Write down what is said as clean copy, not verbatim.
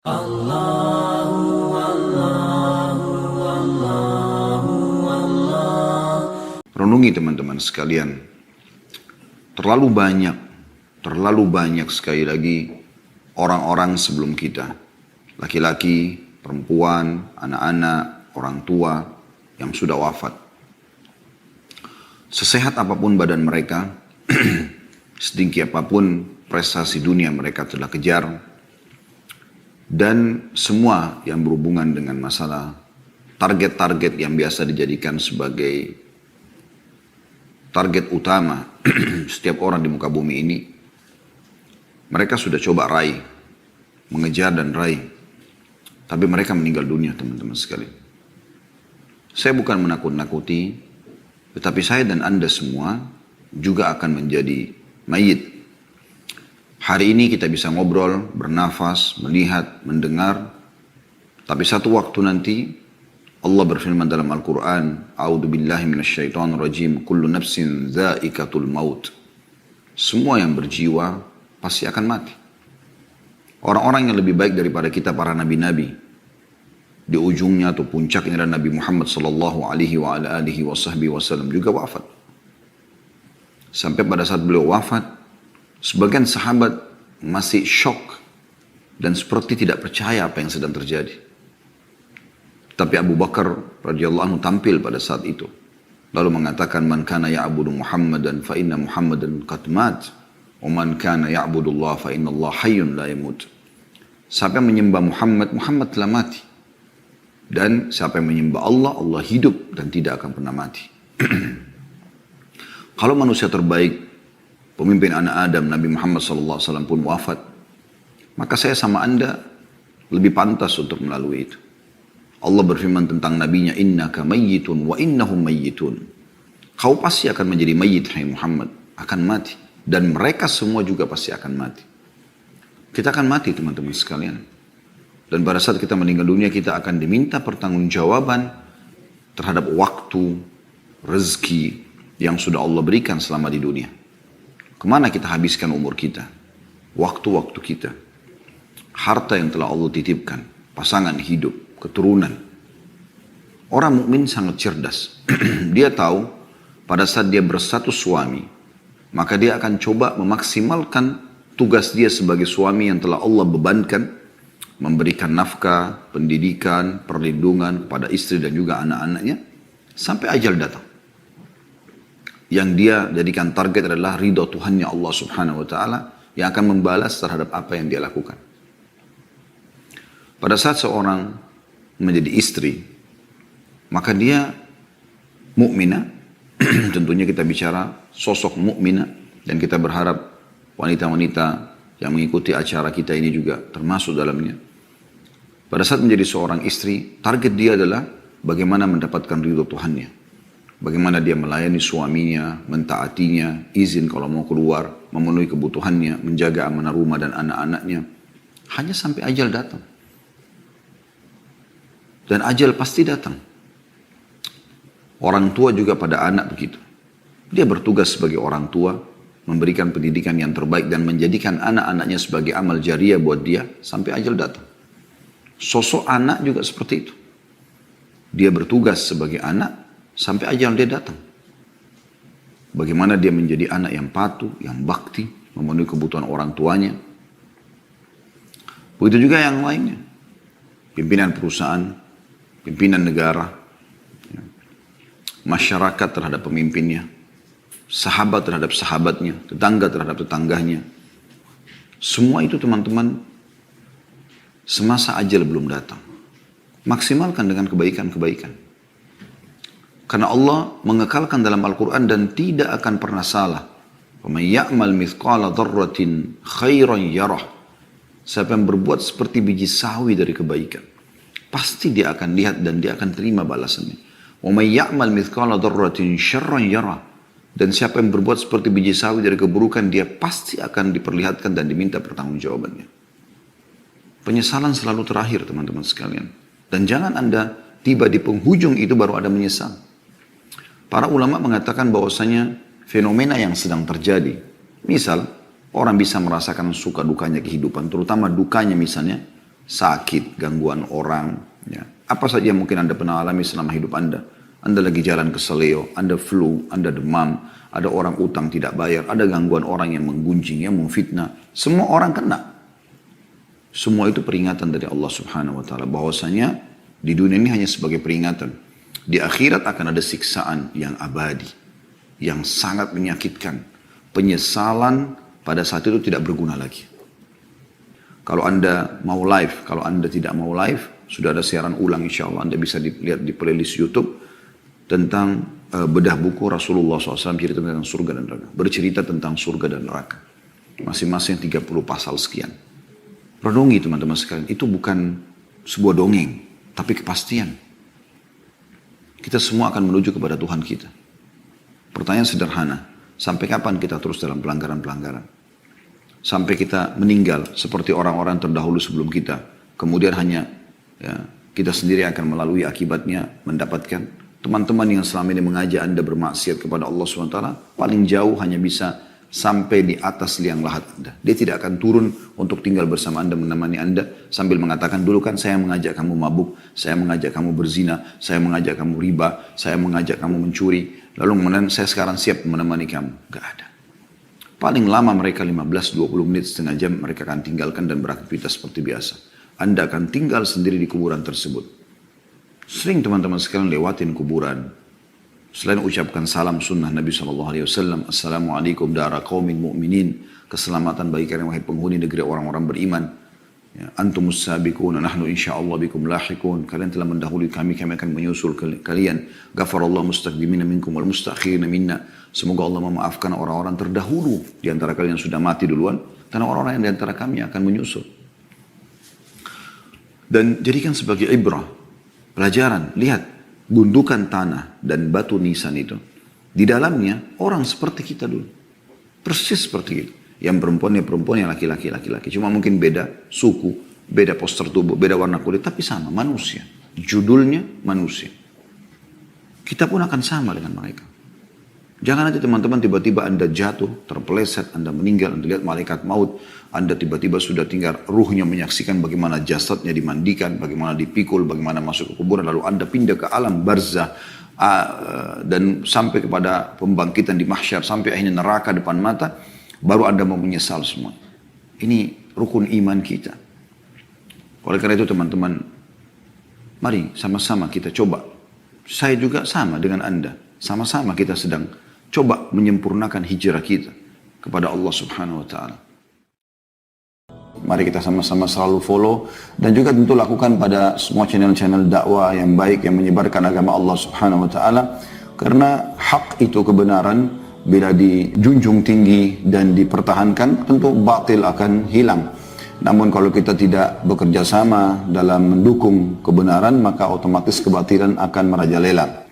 Allahu Allahu Allahu Allah. Renungi teman-teman sekalian, terlalu banyak sekali lagi orang-orang sebelum kita, laki-laki, perempuan, anak-anak, orang tua yang sudah wafat. Sesehat apapun badan mereka, setinggi apapun prestasi dunia mereka telah kejar, dan semua yang berhubungan dengan masalah target-target yang biasa dijadikan sebagai target utama setiap orang di muka bumi ini, mereka sudah coba raih, mengejar dan raih. Tapi mereka meninggal dunia, teman-teman sekalian. Saya bukan menakut-nakuti, tetapi saya dan Anda semua juga akan menjadi mayit. Hari ini kita bisa ngobrol, bernafas, melihat, mendengar. Tapi satu waktu nanti Allah berfirman dalam Al-Quran, A'udhu billahi minasyaitonir rajim, kullu nafsin dha'iqatul maut. Semua yang berjiwa pasti akan mati. Orang-orang yang lebih baik daripada kita, para nabi-nabi, di ujungnya atau puncaknya adalah Nabi Muhammad sallallahu alaihi wa ala alihi wasallam juga wafat. Sampai pada saat beliau wafat, sebagian sahabat masih shock dan seperti tidak percaya apa yang sedang terjadi. Tapi Abu Bakar radhiyallahu anhu tampil pada saat itu, lalu mengatakan, "Man kana ya'budu Muhammadan fa inna Muhammadan qad mat, wa man kana ya'budu Allah fa inna Allah hayyun la yamut." Siapa yang menyembah Muhammad, Muhammad telah mati. Dan siapa yang menyembah Allah, Allah hidup dan tidak akan pernah mati. Kalau manusia terbaik, pemimpin anak Adam, Nabi Muhammad SAW pun wafat, maka saya sama Anda lebih pantas untuk melalui itu. Allah berfirman tentang nabinya, innaka mayyitun wa innahum mayyitun. Kau pasti akan menjadi mayyit, hai Muhammad, akan mati. Dan mereka semua juga pasti akan mati. Kita akan mati, teman-teman sekalian. Dan pada saat kita meninggal dunia, kita akan diminta pertanggungjawaban terhadap waktu, rezeki yang sudah Allah berikan selama di dunia. Kemana kita habiskan umur kita, waktu-waktu kita, harta yang telah Allah titipkan, pasangan hidup, keturunan. Orang mukmin sangat cerdas. Dia tahu pada saat dia berstatus suami, maka dia akan coba memaksimalkan tugas dia sebagai suami yang telah Allah bebankan, memberikan nafkah, pendidikan, perlindungan kepada istri dan juga anak-anaknya, sampai ajal datang. Yang dia jadikan target adalah ridha Tuhannya Allah subhanahu wa ta'ala, yang akan membalas terhadap apa yang dia lakukan. Pada saat seorang menjadi istri, maka dia mukminah. Tentunya kita bicara sosok mukminah, dan kita berharap wanita-wanita yang mengikuti acara kita ini juga termasuk dalamnya. Pada saat menjadi seorang istri, target dia adalah bagaimana mendapatkan ridha Tuhannya. Bagaimana dia melayani suaminya, mentaatinya, izin kalau mau keluar, memenuhi kebutuhannya, menjaga amanah rumah dan anak-anaknya. Hanya sampai ajal datang. Dan ajal pasti datang. Orang tua juga pada anak begitu. Dia bertugas sebagai orang tua, memberikan pendidikan yang terbaik dan menjadikan anak-anaknya sebagai amal jariah buat dia sampai ajal datang. Sosok anak juga seperti itu. Dia bertugas sebagai anak sampai ajal dia datang. Bagaimana dia menjadi anak yang patuh, yang bakti, memenuhi kebutuhan orang tuanya. Begitu juga yang lainnya. Pimpinan perusahaan, pimpinan negara, masyarakat terhadap pemimpinnya, sahabat terhadap sahabatnya, tetangga terhadap tetangganya. Semua itu, teman-teman, semasa ajal belum datang. Maksimalkan dengan kebaikan-kebaikan. Karena Allah mengekalkan dalam Al-Quran dan tidak akan pernah salah. وَمَنْ يَعْمَلْ مِثْقَالَ ذَرَّةٍ خَيْرًا يَرَهُ. Siapa yang berbuat seperti biji sawi dari kebaikan, pasti dia akan lihat dan dia akan terima balasannya. وَمَنْ يَعْمَلْ مِثْقَالَ ذَرَّةٍ شَرًّا يَرَهُ. Dan siapa yang berbuat seperti biji sawi dari keburukan, dia pasti akan diperlihatkan dan diminta pertanggungjawabannya. Penyesalan selalu terakhir, teman-teman sekalian. Dan jangan Anda tiba di penghujung itu baru ada menyesal. Para ulama mengatakan bahwasanya fenomena yang sedang terjadi, misal orang bisa merasakan suka dukanya kehidupan, terutama dukanya misalnya sakit, gangguan orang, ya. Apa saja yang mungkin Anda pernah alami selama hidup Anda. Anda lagi jalan ke seleo, Anda flu, Anda demam, ada orang utang tidak bayar, ada gangguan orang yang menggunjing, yang memfitnah. Semua orang kena. Semua itu peringatan dari Allah Subhanahu wa Ta'ala. Bahwasanya di dunia ini hanya sebagai peringatan. Di akhirat akan ada siksaan yang abadi, yang sangat menyakitkan. Penyesalan pada saat itu tidak berguna lagi. Kalau Anda mau live, kalau Anda tidak mau live, sudah ada siaran ulang insya Allah. Anda bisa dilihat di playlist YouTube tentang bedah buku Rasulullah SAW cerita tentang surga dan neraka. Bercerita tentang surga dan neraka. Masing-masing 30 pasal sekian. Renungi teman-teman sekalian, itu bukan sebuah dongeng, tapi kepastian. Kita semua akan menuju kepada Tuhan kita. Pertanyaan sederhana, sampai kapan kita terus dalam pelanggaran-pelanggaran? Sampai kita meninggal seperti orang-orang terdahulu sebelum kita. Kemudian hanya kita sendiri akan melalui akibatnya mendapatkan. Teman-teman yang selama ini mengajak Anda bermaksiat kepada Allah SWT, paling jauh hanya bisa sampai di atas liang lahat Anda. Dia tidak akan turun untuk tinggal bersama Anda, menemani Anda sambil mengatakan, dulu kan saya mengajak kamu mabuk, saya mengajak kamu berzina, saya mengajak kamu riba, saya mengajak kamu mencuri, lalu kemudian saya sekarang siap menemani kamu. Gak ada. Paling lama mereka 15-20 menit, setengah jam mereka akan tinggalkan dan beraktivitas seperti biasa. Anda akan tinggal sendiri di kuburan tersebut. Sering teman-teman sekalian lewatin kuburan. Selain ucapkan salam sunnah Nabi SAW, Assalamualaikum dara qaumin mu'minin, keselamatan bagi kalian wahai penghuni negeri orang-orang beriman. Ya, antumus sabiqun, nahnu insyaallah bikum lahiqun. Kalian telah mendahului kami akan menyusul kalian. Ghafarallahu mustaqdimina minkum wal mustakhirina minna. Semoga Allah memaafkan orang-orang terdahulu di antara kalian yang sudah mati duluan, karena orang-orang yang di antara kami akan menyusul. Dan jadikan sebagai ibrah, pelajaran, lihat. Gundukan tanah dan batu nisan itu. Di dalamnya orang seperti kita dulu. Persis seperti itu. Yang perempuan yang laki-laki. Cuma mungkin beda suku, beda postur tubuh, beda warna kulit. Tapi sama, manusia. Judulnya manusia. Kita pun akan sama dengan mereka. Jangan nanti teman-teman tiba-tiba Anda jatuh, terpeleset, Anda meninggal, Anda lihat malaikat maut, Anda tiba-tiba sudah tinggal ruhnya menyaksikan bagaimana jasadnya dimandikan, bagaimana dipikul, bagaimana masuk ke kuburan, lalu Anda pindah ke alam barzah dan sampai kepada pembangkitan di mahsyar, sampai akhirnya neraka depan mata, baru Anda mau menyesal semua. Ini rukun iman kita. Oleh karena itu teman-teman, mari sama-sama kita coba. Saya juga sama dengan Anda, sama-sama kita sedang coba menyempurnakan hijrah kita kepada Allah Subhanahu wa Ta'ala. Mari kita sama-sama selalu follow dan juga tentu lakukan pada semua channel-channel dakwah yang baik yang menyebarkan agama Allah Subhanahu wa Ta'ala, karena hak itu kebenaran bila dijunjung tinggi dan dipertahankan tentu batil akan hilang. Namun kalau kita tidak bekerja sama dalam mendukung kebenaran, maka otomatis kebatilan akan merajalela.